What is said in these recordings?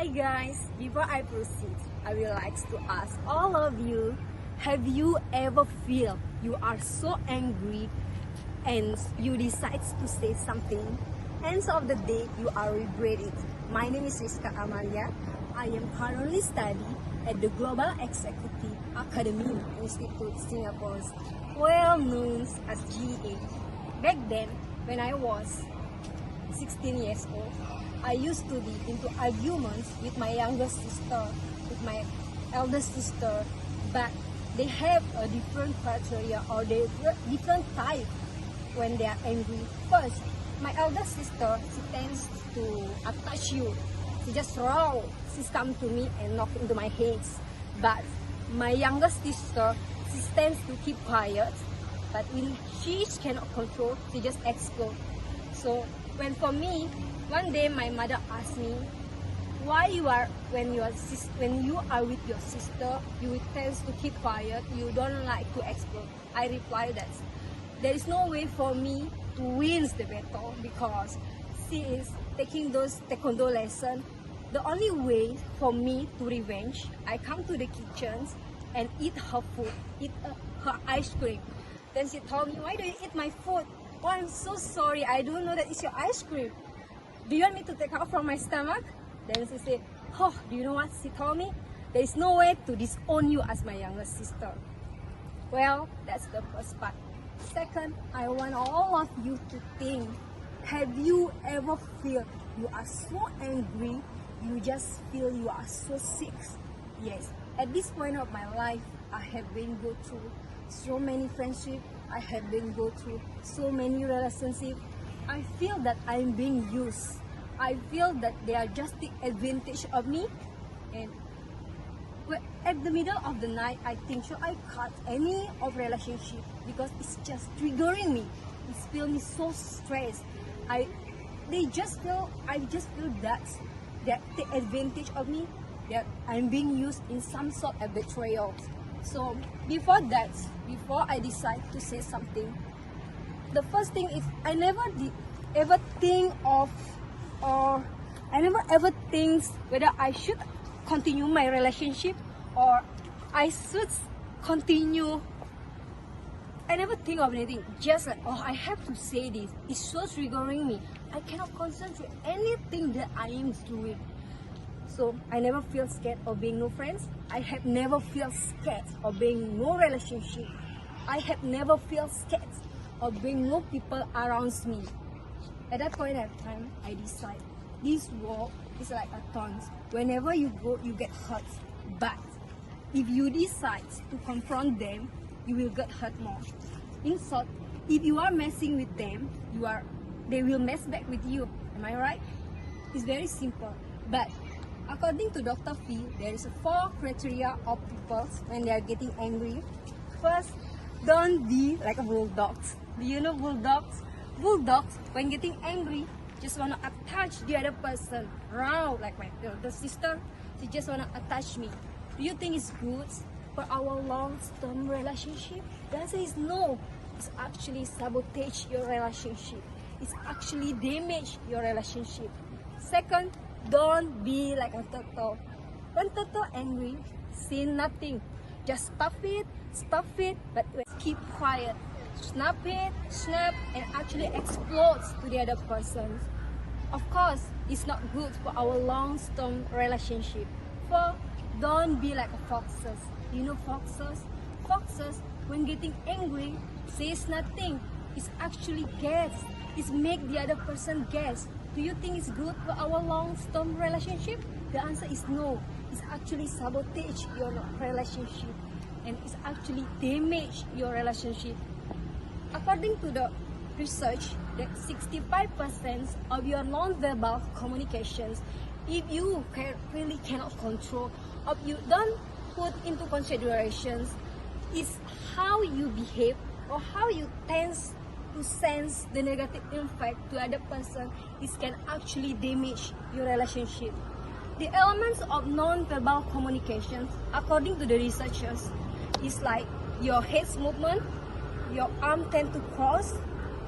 Hi guys, before I proceed, I would like to ask all of you, have you ever feel you are so angry and you decide to say something? End of the day, you are regret it. My name is Rizka Amalia. I am currently studying at the Global Executive Academy Institute Singapore, well known as GEA. Back then, when I was 16 years old, I used to be into arguments with my younger sister, with my elder sister, but they have a different criteria or they different type when they are angry. First, my elder sister, she tends to attach you. She just roll. She come to me and knock into my head. But my younger sister, she tends to keep quiet. But when she cannot control, she just explode. So for me, one day my mother asked me, why when you are with your sister, you tend to keep quiet, you don't like to explode. I replied that there is no way for me to win the battle because she is taking those taekwondo lessons. The only way for me to revenge, I come to the kitchen and eat her food, eat her ice cream. Then she told me, why do you eat my food? Oh, I'm so sorry, I don't know that it's your ice cream. Do you want me to take out from my stomach? Then she said, oh, do you know what she told me? There is no way to disown you as my younger sister. Well, that's the first part. Second, I want all of you to think, have you ever feel you are so angry, you just feel you are so sick? Yes, at this point of my life, I have been go through so many friendships, I have been go through so many relationships. I feel that I'm being used. I feel that they are just taking advantage of me. And at the middle of the night, I think, should I cut any of relationship because it's just triggering me. It's feel me so stressed. I just feel that they take advantage of me, that I'm being used in some sort of betrayal. So before I decide to say something, the first thing is I never ever think whether I should continue my relationship or I should continue. I never think of anything. Just like, oh, I have to say this. It's so triggering me. I cannot concentrate anything that I am doing. So I never feel scared of being no friends. I have never feel scared of being no relationship. I have never feel scared of being no people around me. At that point of time, I decide this war is like a taunt. Whenever you go, you get hurt. But if you decide to confront them, you will get hurt more. In short, if you are messing with them, they will mess back with you. Am I right? It's very simple. But according to Dr. Fee, there is 4 criteria of people when they are getting angry. First, don't be like a bulldog. Do you know bulldogs? Bulldogs, when getting angry, just wanna attach the other person. Round like the sister, she just wanna attach me. Do you think it's good for our long-term relationship? The answer is no. It's actually sabotage your relationship. It's actually damage your relationship. Second, don't be like a turtle. When turtle angry, say nothing. Just stop it, but keep quiet. Snap it, snap, and actually explodes to the other person. Of course, it's not good for our long-term relationship. 4, don't be like a foxes. You know foxes? Foxes, when getting angry, says nothing. It's actually guess. It's make the other person guess. Do you think it's good for our long-term relationship? The answer is no. It's actually sabotage your relationship, and it's actually damage your relationship. According to the research, that 65% of your non-verbal communications, if you really cannot control, or you don't put into considerations, is how you behave or how you tend to sense the negative impact to other person. It can actually damage your relationship. The elements of non-verbal communications, according to the researchers, is like your head movement, your arm tend to cross,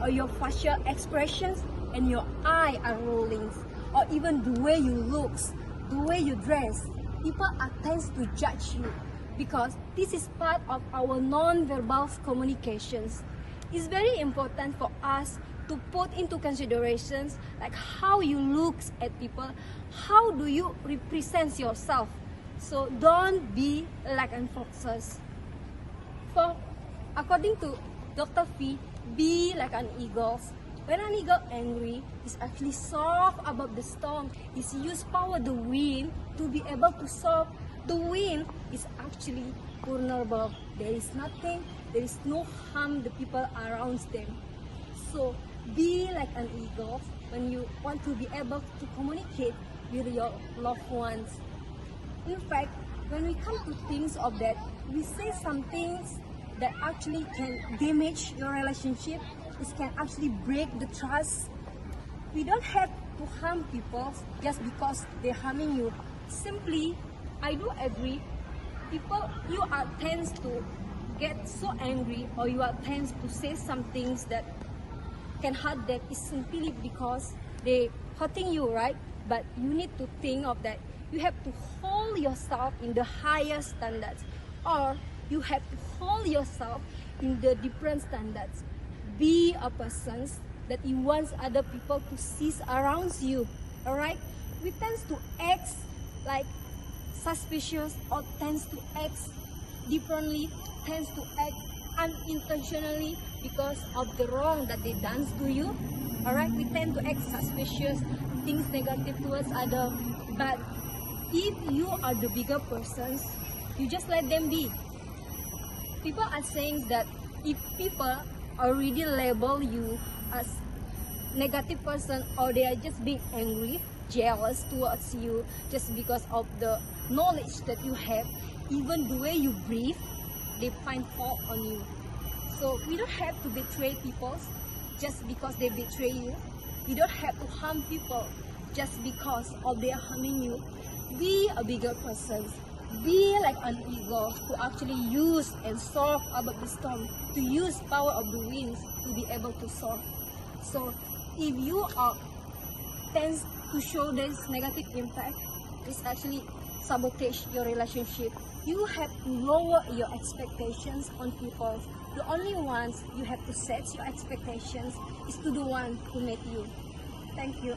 or your facial expressions, and your eye are rolling, or even the way you look. the way you dress. People are tends to judge you because this is part of our non-verbal communications. It's very important for us to put into considerations like how you look at people, how do you represent yourself. So don't be like an foxes. For according to Dr. Fee, be like an eagle. When an eagle angry, it's actually soft above the storm. It's use power the wind to be able to soar. The wind is actually vulnerable. There is nothing, there is no harm the people around them. So be like an eagle when you want to be able to communicate with your loved ones. In fact, when we come to things of that, we say some things that actually can damage your relationship. It can actually break the trust. We don't have to harm people just because they're harming you. Simply, I do agree, people, you are tends to get so angry or you are tends to say some things that can hurt them is simply because they hurting you, right? But you need to think of that. You have to hold yourself in the higher standards, or you have to hold yourself in the different standards. Be a person that you want other people to see around you. Alright? We tend to act like suspicious or tends to act differently, tends to act unintentionally because of the wrong that they done to you. Alright? We tend to act suspicious, things negative towards other. But if you are the bigger persons, you just let them be. People are saying that if people already label you as negative person, or they are just being angry, jealous towards you just because of the knowledge that you have, even the way you breathe, they find fault on you. So we don't have to betray people just because they betray you. You don't have to harm people just because of they are harming you. Be a bigger person. Be like an eagle who actually use and soar above the storm, to use power of the winds to be able to soar. So if you are tends to show this negative impact, it's actually sabotage your relationship. You have to lower your expectations on people. The only ones you have to set your expectations is to the one who made you. Thank you.